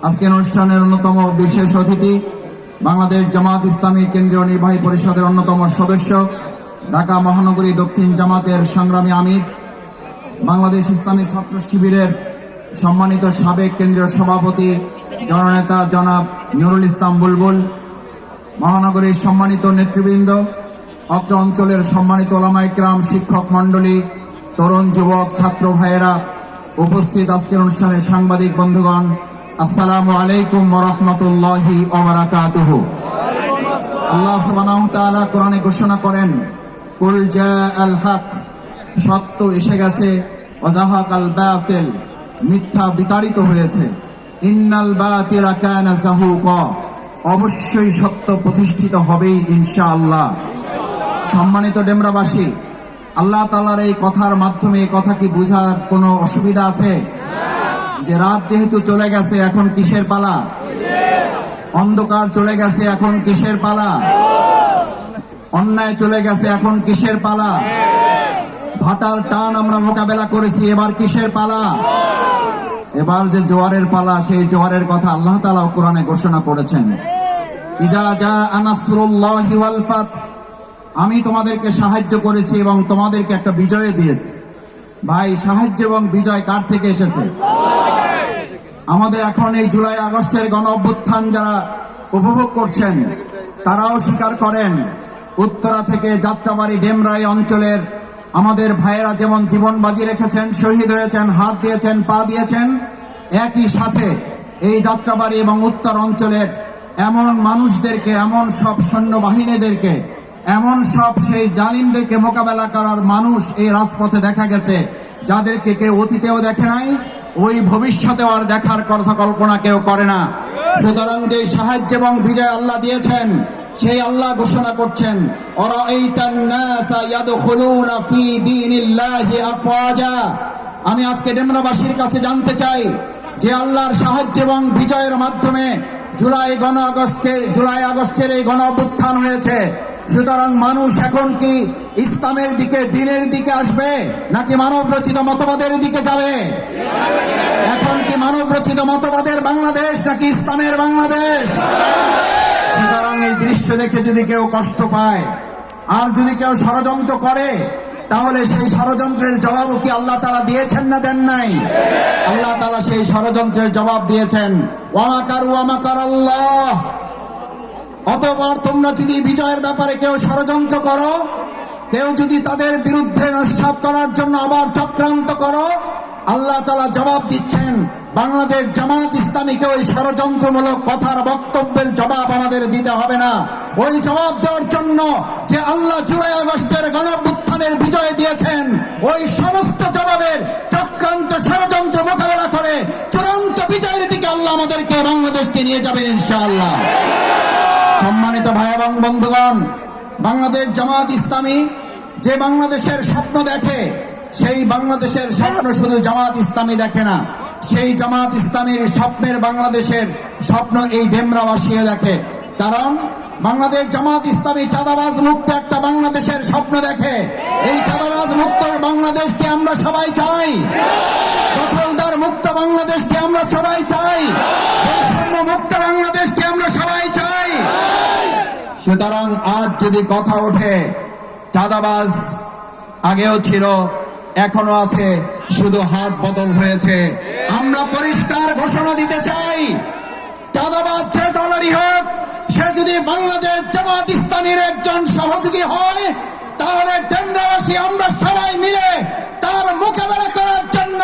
আজকের অনুষ্ঠানের অন্যতম বিশেষ অতিথি বাংলাদেশ জামাত ইসলামী কেন্দ্রীয় নির্বাহী পরিষদের অন্যতম সদস্য, ঢাকা মহানগরী দক্ষিণ জামাতের সংগ্রামী আমির, বাংলাদেশ ইসলামী ছাত্র শিবিরের সম্মানিত সাবেক কেন্দ্রীয় সভাপতি জননেতা জনাব নুরুল ইসলাম বুলবুল, মহানগরীর সম্মানিত নেতৃবৃন্দ, অত্র অঞ্চলের সম্মানিত ওলামা ইকরাম, শিক্ষক মণ্ডলী, তরুণ যুবক ছাত্র ভাইয়েরা, উপস্থিত আজকের অনুষ্ঠানের সাংবাদিক বন্ধুগণ, আসসালামু আলাইকুম ওয়া রাহমাতুল্লাহি ওয়া বারাকাতুহু। আল্লাহ সুবহানাহু ওয়া তাআলা কোরআনে ঘোষণা করেন, কুল জাআল হক, সত্য এসে গেছে, ওয়া যাহাকাল বাতিল, মিথ্যা বিতাড়িত হয়েছে, ইন্নাল বাতিলা কানা যাহুকা, অবশ্যই সত্য প্রতিষ্ঠিত হবেই ইনশাআল্লাহ। সম্মানিত ডেমরাবাসী, আল্লাহ তাআলার এই কথার মাধ্যমে এই কথা কি বোঝার কোনো অসুবিধা আছে? যে রাত যেহেতু চলে গেছে, এখন কিসের পালা? অন্ধকার চলে গেছে, এখন কিসের পালা? অন্যায় চলে গেছে, এখন কিসের পালা? ভাটার টান আমরা মোকাবেলা করেছি, এবার কিসের পালা? এবার যে জোয়ারের পালা, সেই জোয়ারের কথা আল্লাহ তাআলা কোরআনে ঘোষণা করেছেন, ইজা জাআ নাসরুল্লাহি ওয়াল ফাত, আমি তোমাদেরকে সাহায্য করেছি এবং তোমাদেরকে একটা বিজয় দিয়েছি। ভাই, সাহায্য এবং বিজয় কার থেকে এসেছে? আমাদের এখন এই জুলাই আগস্টের গণ অভ্যুত্থান যারা উপভোগ করছেন, তারাও স্বীকার করেন, উত্তরা থেকে যাত্রাবাড়ি ডেমরাই অঞ্চলের আমাদের ভাইয়েরা যেমন জীবন বাজি রেখেছেন, শহীদ হয়েছেন, হাত দিয়েছেন, পা দিয়েছেন, একই সাথে এই যাত্রাবাড়ি এবং উত্তর অঞ্চলের এমন মানুষদেরকে, এমন সব সৈন্যবাহিনীদেরকে, এমন সব সেই জালিমদেরকে মোকাবেলা করার মানুষ এই রাজপথে দেখা গেছে, যাদেরকে কেউ অতীতেও দেখে নাই, ওই ভবিষ্যতেও আর দেখার কথা কল্পনা কেউ করে না। সুতরাং যে সাহায্য এবং বিজয় আল্লাহ দিয়েছেন, সেই আল্লাহ ঘোষণা করছেন, আরাআইতান নাসা ইয়াদখুলুনা ফি দীনিল্লাহি আফওয়াজা। আমি আজকে ডেমরাবাসীর কাছে জানতে চাই যে আল্লাহর সাহায্য এবং বিজয়ের মাধ্যমে জুলাই আগস্টের এই গণ অভ্যুত্থান হয়েছে। সুতরাং মানুষ এখন কি ইসলামের দিকে, দ্বীনের দিকে আসবে, নাকি মানব রচিত মতবাদের দিকে যাবে? এখন কি মানব রচিত মতবাদের বাংলাদেশ নাকি ইসলামের বাংলাদেশ? সুতরাং এই দৃশ্য দেখে যদি কেউ কষ্ট পায় আর যদি কেউ ষড়যন্ত্র করে, তাহলে সেই ষড়যন্ত্রের জবাবও কি আল্লাহ তাআলা দিয়েছেন না দেন নাই? আল্লাহ তাআলা সেই ষড়যন্ত্রের জবাব দিয়েছেন, ওয়া মাকারু ওয়া মাকারাল্লাহ। অতঃপর তোমরা যদি বিজয়ের ব্যাপারে কেউ ষড়যন্ত্র করো, কেউ যদি তাদের বিরুদ্ধে নস্যাৎ করার জন্য আবার চক্রান্ত করো, আল্লাহ তাআলা জবাব দিচ্ছেন, বাংলাদেশ জামাত ইসলামীকে ওই ষড়যন্ত্রমূলক কথার বক্তব্যের জবাব আমাদের দিতে হবে না। ওই জবাব দেওয়ার জন্য যে আল্লাহ জুলাই আগস্টের গণঅভ্যুত্থানের বিজয় দিয়েছেন, ওই সমস্ত জবাবের চক্রান্ত ষড়যন্ত্র মোকাবেলা করে চূড়ান্ত বিজয়ের দিকে আল্লাহ আমাদেরকে, বাংলাদেশকে নিয়ে যাবেন ইনশাআল্লাহ। সম্মানিত ভাই এবং বন্ধুগণ, বাংলাদেশ জামাত ইসলামী যে বাংলাদেশের স্বপ্ন দেখে, সেই বাংলাদেশের স্বপ্ন শুধু জামাত ইসলামী দেখে না, সেই জামাত ইসলামীর স্বপ্নের বাংলাদেশের স্বপ্ন এই ডেমরাবাসীও দেখে। কারণ বাংলাদেশ জামাত ইসলামী চাঁদাবাজ মুক্ত একটা বাংলাদেশের স্বপ্ন দেখে। এই চাঁদাবাজ মুক্ত বাংলাদেশকে আমরা সবাই চাই, দখলদার মুক্ত বাংলাদেশকে আমরা সবাই চাই, বৈষম্য মুক্ত বাংলাদেশকে আমরা সবাই চাই। সুতরাং আজ যদি কথা ওঠে, চাঁদাবাজ আগেও ছিল, এখনো আছে, শুধু হাত বদল হয়েছে। আমরা পরিষ্কার ঘোষণা দিতে চাই, চাঁদাবাজ যে দলেরই হোক, সে যদি বাংলাদেশ জামাত ইসলামীর একজন সহযোগী হয়, তাহলে ডেমরাবাসী আমরা সবাই মিলে তার মোকাবেলা করার জন্য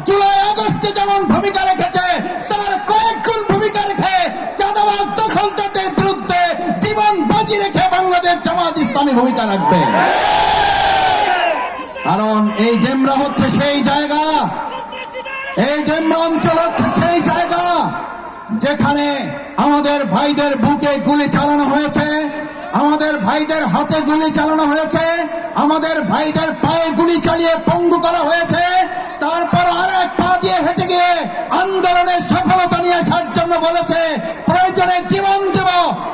জুলাই আগস্টে যেমন ভূমিকা রেখেছে, তার কয়েক গুণ ভূমিকা রেখে চাঁদাবাজ দখলদারদের বিরুদ্ধে জীবন বাজি রেখে বাংলাদেশ জামাত ইসলামী ভূমিকা রাখবে। কারণ এই ডেমরা হচ্ছে সেই জায়গা, এই ডেমরা অঞ্চল হচ্ছে সেই জায়গা যেখানে আমাদের ভাইদের বুকে গুলি চালানো হয়েছে, আমাদের ভাইদের হাতে গুলি চালানো হয়েছে, আমাদের ভাইদের পায়ে গুলি চালিয়ে পঙ্গু করা হয়েছে। তারপর আরেক পা দিয়ে হেঁটে গিয়ে আন্দোলনের সফলতা নিয়ে আসার জন্য বলেছে, প্রয়োজনে জীবন দেব,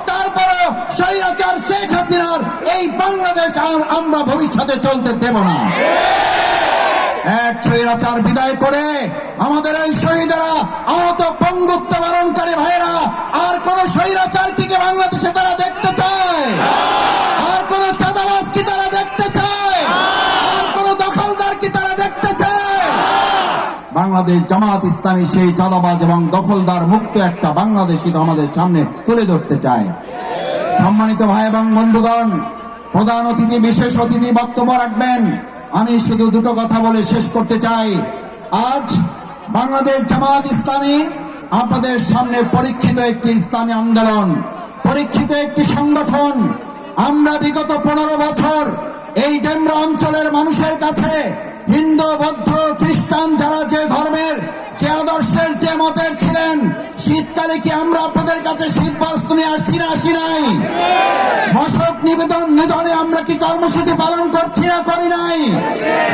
তারপরে স্বৈরাচার শেখ হাসিনার এই বাংলাদেশ আমরা ভবিষ্যতে চলতে দেব না। এক স্বৈরাচার বিদায় করে আমাদের এই শহীদেরা আহত পঙ্গুত্ব বরণ বাংলাদেশ জামাত ইসলামী সেই চাঁদাবাজ এবং দখলদার মুক্ত একটা বাংলাদেশই তো আমাদের সামনে তুলে ধরতে চায়। সম্মানিত ভাই এবং বন্ধুগণ, প্রধান অতিথি বিশেষ অতিথি বক্তব্য রাখবেন। আমি শুধু দুটো কথা বলে শেষ করতে চাই। আজ বাংলাদেশ জামাত ইসলামী আপনাদের সামনে পরীক্ষিত একটি ইসলামী আন্দোলন, পরীক্ষিত একটি সংগঠন। আমরা বিগত 15 বছর এই ডেমরা অঞ্চলের মানুষের কাছে হিন্দু, বৌদ্ধ, খ্রিস্টান যারা যে ধর্মের, যে আদর্শের, যে মতের ছিলেন, শীতকালে কি আমরা আপনাদের কাছে শীত বস্ত্র নিয়ে আসছি না আসি নাই? মশক নিধনে আমরা কি কর্মসূচি পালন করছি না করি নাই?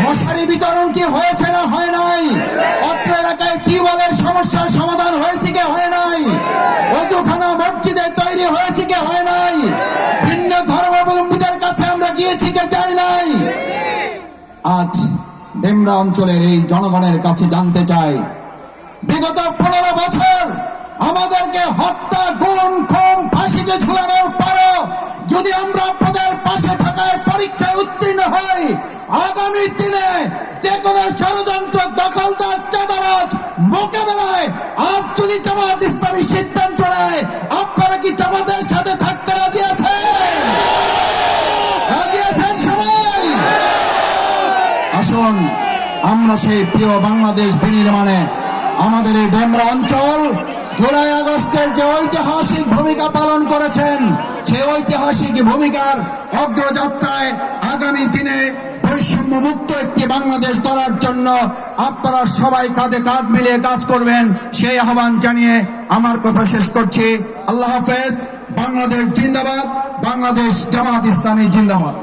মশারি বিতরণ কি হয়েছে না হয় নাই? অত্র এলাকায় টিউবওয়েলের সমস্যার সমাধান হয়েছে কি হয় নাই? অজুখানা মসজিদে তৈরি হয়েছে কি হয় নাই? ভিন্ন ধর্মাবলম্বীদের কাছে আমরা গিয়েছি কি যাই নাই? আজ ডেমরা অঞ্চলের এই জনগণের কাছে জানতে চাই, বিগত 15 বছর আমাদেরকে হত্যা, গুম, খুন, ফাঁসিতে ঝুলানোর পরও যদি আমরা আপনাদের পাশে থাকায় পরীক্ষায় উত্তীর্ণ হই, আগামী দিনে যে কোনো ষড়যন্ত্র, দখলদার, চাঁদাবাজ মোকাবেলায় আজ যদি জামাত ইসলামী সিদ্ধান্ত নেয়, আপনারা কি জামাতের সাথে থাকতে রাজি আছেন? রাজি আছেন সবাই? আসুন আমরা সেই প্রিয় বাংলাদেশ বিনির্মাণে আমাদের এই ডেমরা অঞ্চল জুলাই আগস্টের যে ঐতিহাসিক ভূমিকা পালন করেছেন, সেই ঐতিহাসিক ভূমিকার অগ্রযাত্রায় আগামী দিনে বৈষম্য মুক্ত একটি বাংলাদেশ গড়ার জন্য আপনারা সবাই কাঁধে কাঁধ মিলিয়ে কাজ করবেন, সেই আহ্বান জানিয়ে আমার কথা শেষ করছি। আল্লাহ হাফেজ। বাংলাদেশ জিন্দাবাদ। বাংলাদেশ জামাত ইসলামী জিন্দাবাদ।